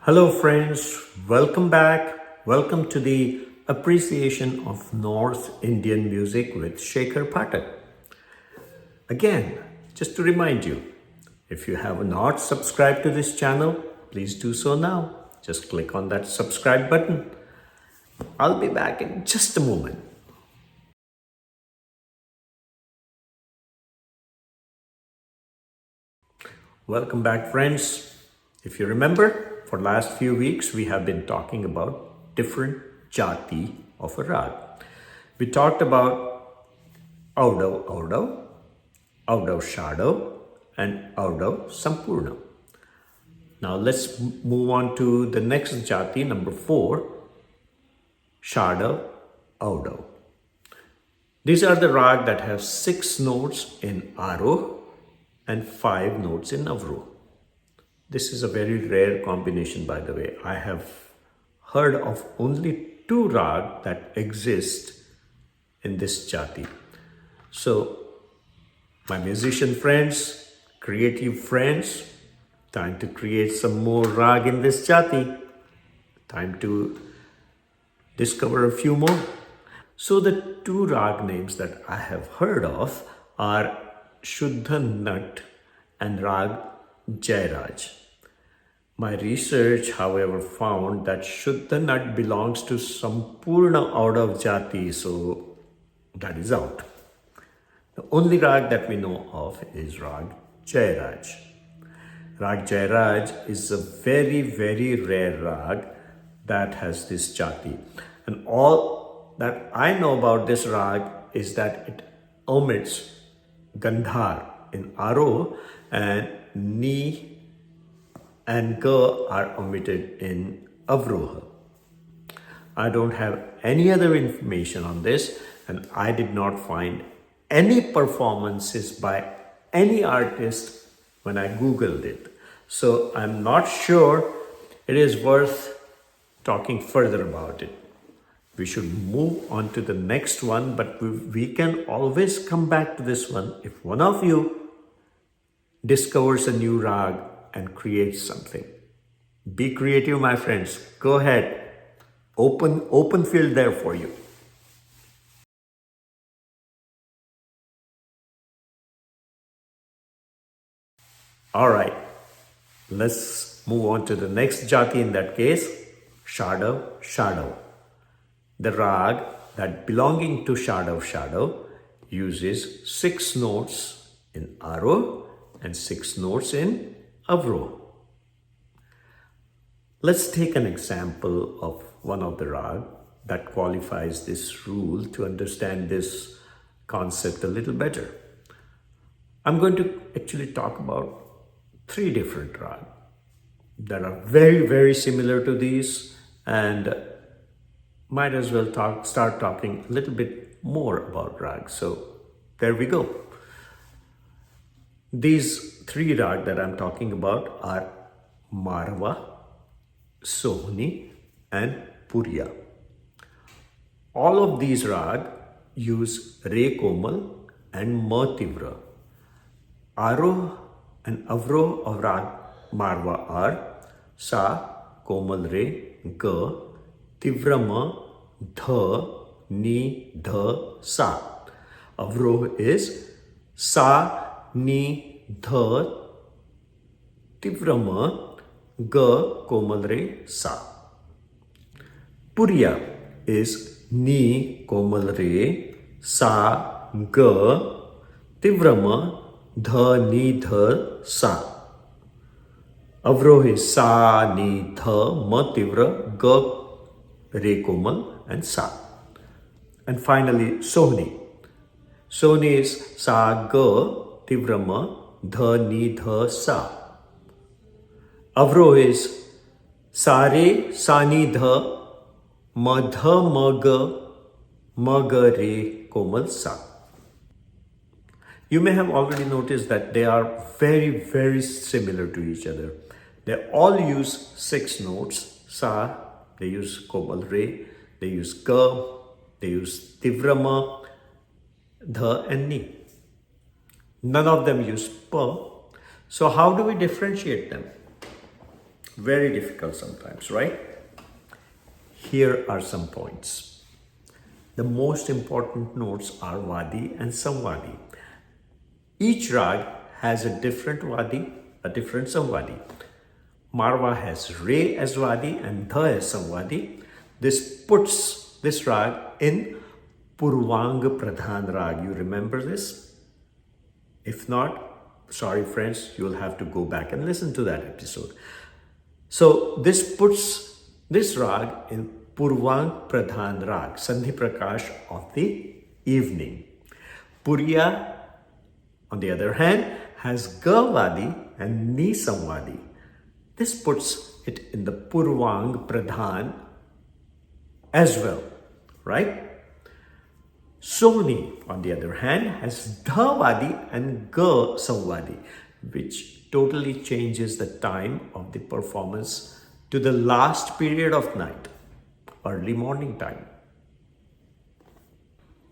Hello, friends. Welcome back. Welcome to the appreciation of North Indian music with Shekhar Pathak. Again, just to remind you, if you have not subscribed to this channel, please do so now. Just click on that subscribe button. I'll be back in just a moment. Welcome back, friends. If you remember, for last few weeks, we have been talking about different jati of a rag. We talked about Audav-Audav, Audav-Shadav, and Audav-Sampurna. Now let's move on to the next jati, number 4, Shadav-Audav. These are the rag that have 6 notes in Aroh and 5 notes in Avroh. This is a very rare combination, by the way. I have heard of only 2 rag that exist in this jati. So, my musician friends, creative friends, time to create some more rag in this jati. Time to discover a few more. So, the 2 rag names that I have heard of are Shuddha Nat and Rag Jairaj. My research, however, found that Shuddha Nat belongs to Sampurna Audav Jati, so that is out. The only rag that we know of is Rag Jairaj. Rag Jairaj is a very, very rare rag that has this jati. And all that I know about this rag is that it omits Gandhar in Aroh and Ni and Ga are omitted in Avroha. I don't have any other information on this, and I did not find any performances by any artist when I googled it. So I'm not sure it is worth talking further about it. We should move on to the next one, but we can always come back to this one if one of you discovers a new rag and creates something. Be creative, my friends. Go ahead. Open field there for you. All right. Let's move on to the next jati in that case, Shadav-Shadav. The rag that belonging to Shadav-Shadav uses 6 notes in Aroh and 6 notes in Avroh. Let's take an example of one of the rag that qualifies this rule to understand this concept a little better. I'm going to actually talk about 3 different rag that are very, very similar to these, and might as well start talking a little bit more about rag. So there we go. These 3 rag that I'm talking about are Marwa, Sawani, and Puriya. All of these rag use Re Komal and Ma Tivra. Aroh and Avroh of Rag Marwa are Sa, Komal Re, Ga, Tivra Ma, Dha, Ni, Dha, Sa. Avroh is Sa, Ni, Dha, Tivra Ma, Ga, Komal Re, Sa. Puriya is Ni, Komal Re, Sa, Ga, Tivra Ma, Dha, Ni, Dha, Sa. Avroh is Sa, Ni, Dha, Ma, Tivra, Ga, Re Komal, and Sa. And finally, Sawani. Sawani is Sa, Ga, Tivra Ma, Dha, Ni, Dha, Sa. Avroh is Sa, Re, Sa, Ni, Dha, Ma, Dha, Ma, Ga, Re, Komal, Sa. You may have already noticed that they are very, very similar to each other. They all use 6 notes. Sa, they use Komal Re, they use Ga, they use Tivra Ma, Dha, and Ni. None of them use Pa. So how do we differentiate them? very difficult sometimes, right? Here are some points. The most important notes are Vadi and Samvadi. Each rag has a different Vadi, a different Samvadi. Marwa has Re as Vadi and Dha as Samvadi. This puts this rag in Purvang Pradhan rag. You remember this? If not, sorry friends, you'll have to go back and listen to that episode. So this puts this rag in Purvang Pradhan rag, Sandhi Prakash of the evening. Puriya, on the other hand, has Gavadi and Ni Samvadi. This puts it in the Purvang Pradhan as well, right? Sawani, on the other hand, has Dhavadi and Ga Samvadi, which totally changes the time of the performance to the last period of night, early morning time.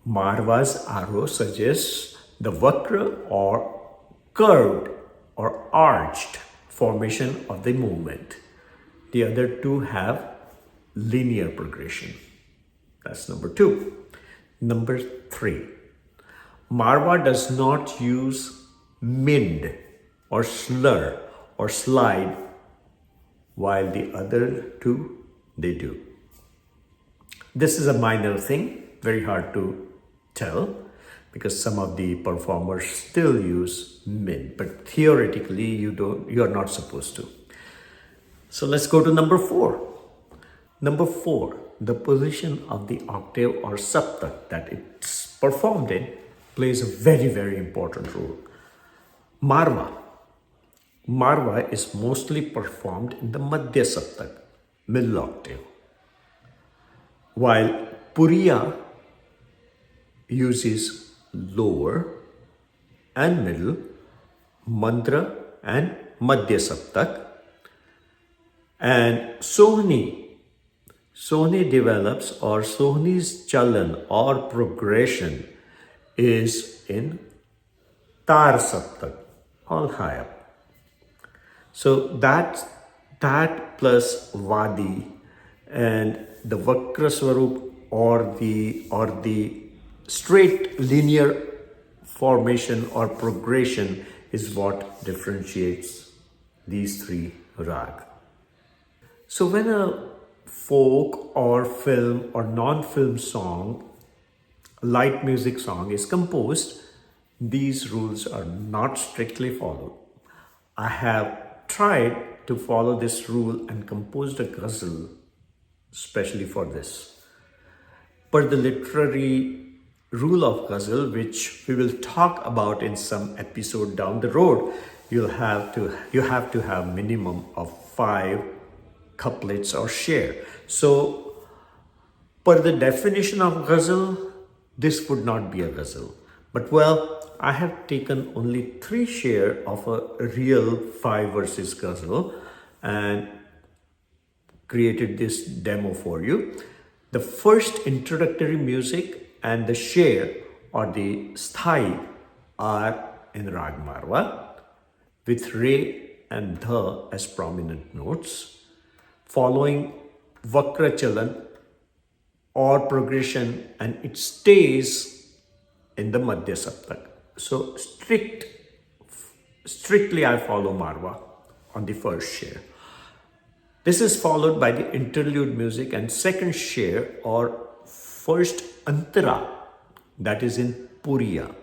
Marwa's arrow suggests the vakra or curved or arched formation of the movement. The other two have linear progression. That's number 2. Number 3. Marwa does not use mind or slur or slide, while the other two, they do. This is a minor thing, very hard to tell, because some of the performers still use mind, but theoretically you're not supposed to. So let's go to number 4. Number 4, the position of the octave or saptak that it's performed in plays a very, very important role. Marwa is mostly performed in the Madhya saptak, middle octave, while Puriya uses lower and middle, mantra and Madhya saptak, and Sawani develops, or Sawani's chalan or progression is in Tar Saptak, all high up. So that plus Vadi and the Vakra Swarup or the straight linear formation or progression is what differentiates these 3 rag. So when a folk or film or non-film song, light music song is composed, these rules are not strictly followed. I have tried to follow this rule and composed a ghazal especially for this. Per the literary rule of ghazal, which we will talk about in some episode down the road, you have to have minimum of 5 couplets or share. So per the definition of ghazal, this would not be a ghazal. But well, I have taken only 3 share of a real 5 verses ghazal and created this demo for you. The first introductory music and the share or the sthai are in Raga Marwa with Re and Dha as prominent notes, following Vakra Chalan or progression, and it stays in the Madhya Saptak. So strictly I follow Marwa on the first share. This is followed by the interlude music and second share or first antara, that is in Puriya,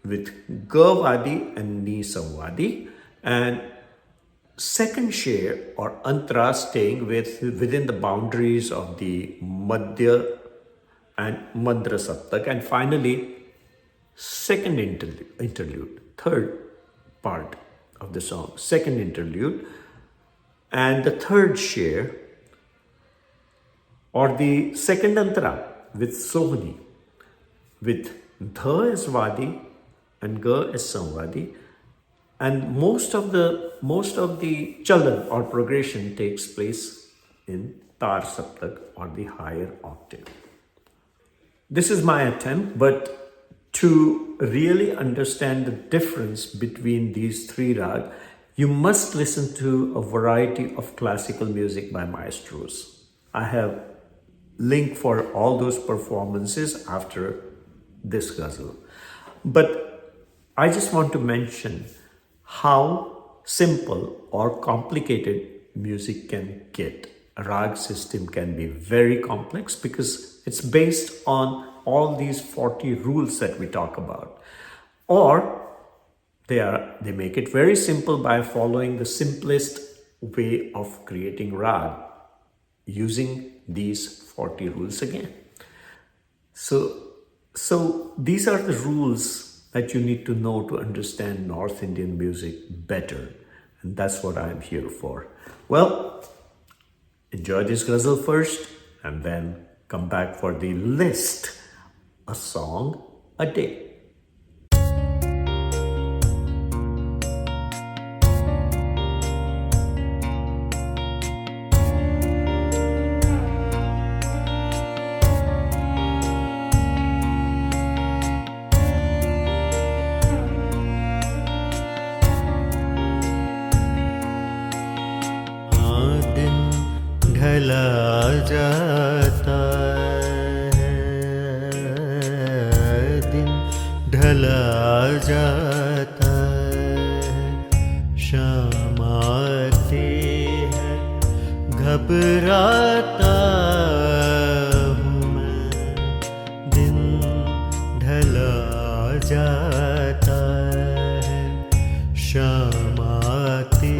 with Gavadi and Ni Samvadi, and second share or antara staying within the boundaries of the Madhya and Mandra Saptak, and finally second interlude, third part of the song, second interlude, and the third share or the second antara with Sawani, with Dha as Vadi and Ga as Samvadi, and most of the chalan or progression takes place in Tar Saptak or the higher octave. This is my attempt, but to really understand the difference between these 3 rag, You must listen to a variety of classical music by maestros. I have link for all those performances after this ghazal. But I just want to mention how simple or complicated music can get. A rag system can be very complex because it's based on all these 40 rules that we talk about. Or they make it very simple by following the simplest way of creating rag using these 40 rules again. So these are the rules that you need to know to understand North Indian music better. And that's what I'm here for. Well, enjoy this ghazal first and then come back for the list. A song a day. जाता है दिन ढला जाता है शाम आती है घबराता हूँ मैं दिन ढला जाता है शाम आती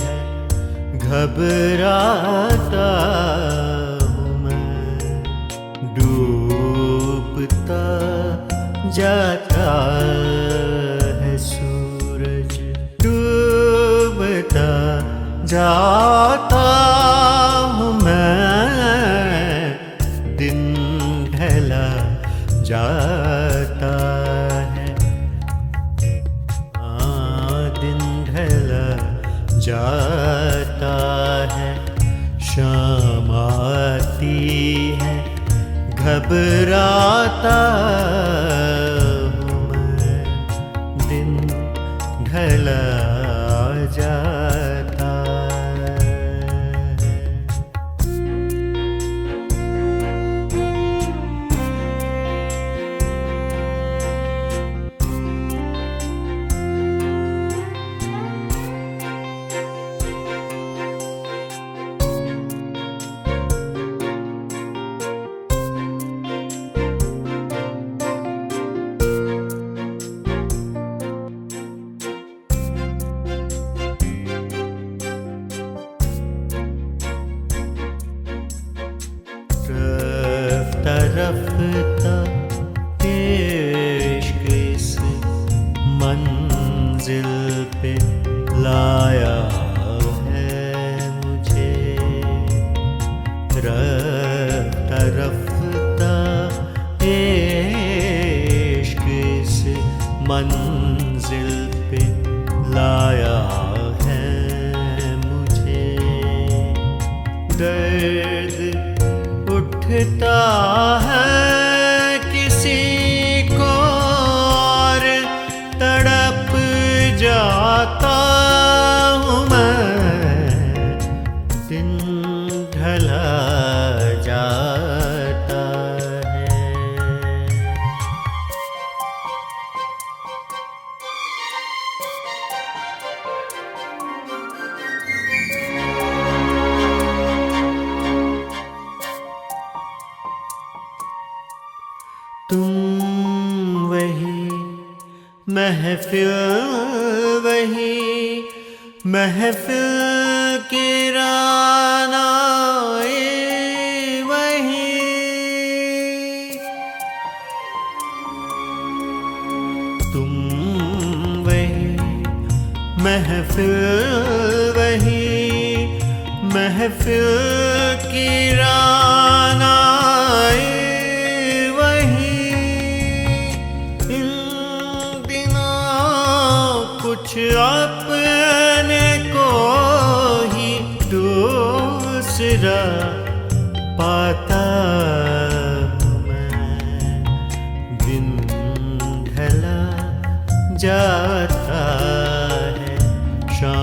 है घबराता जाता है सूरज डूबता जाता हूँ मैं दिन ढला जाता है दिन ढला जाता है शाम आती है घबराता ढला जाता रफ्ता इश्क इस मंजिल पे लाया है मुझे रफ्ता रफ्ता इश्क इस मंजिल पे लाया है मुझे दर्द उठता है किसी को और तड़प जाता हूँ मैं दिन ढला जाता है तुम वही महफिल वही महफिल की रानाए वही तुम वही महफिल वही महफिल की रानाए कुछ अपने को ही दूसरा पाता हूँ मैं दिन ढला जाता है शाम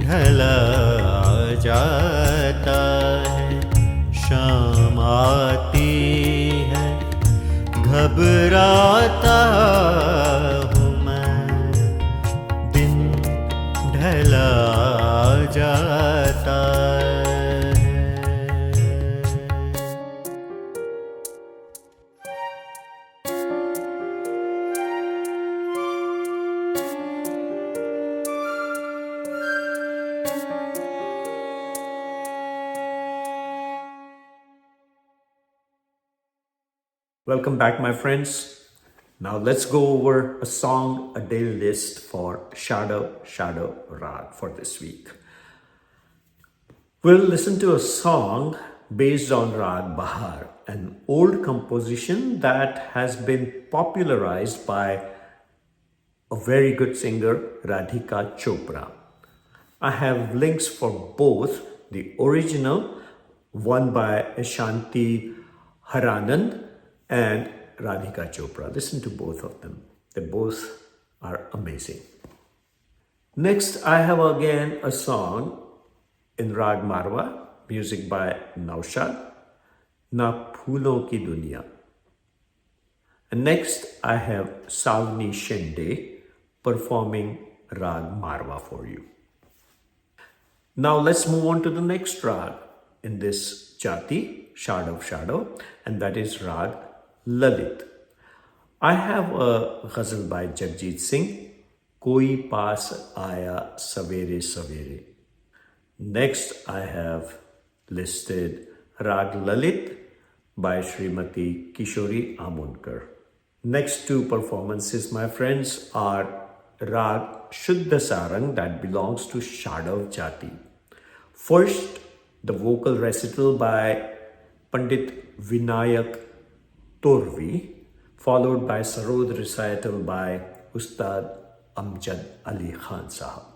ढला जाता है, शाम आती है, घबराता हूँ मैं, दिन ढला जाता है। Welcome back, my friends. Now let's go over a song a day list for Shadav-Shadav Rag for this week. We'll listen to a song based on Raga Bahar, an old composition that has been popularized by a very good singer, Radhika Chopra. I have links for both the original, one by Shanti, Heranand, and Radhika Chopra. Listen to both of them. They both are amazing. Next, I have again a song in Raga Marwa, music by Naushad, Na Phoolon ki Duniya. And next, I have Sawani Shinde performing Raga Marwa for you. Now let's move on to the next rag in this Jati, Shadav-Shadav, and that is Raga Lalit. I have a ghazal by Jagjit Singh, Koi Paas Aaya Sawere Sawere. Next, I have listed Raga Lalit by Srimati Kishori Amonkar. Next two performances, my friends, are Raga Shuddha Sarang that belongs to Shadav Jati. First, the vocal recital by Pandit Vinayak Torvi, followed by Sarod recital by Ustad Amjad Ali Khan Sahab.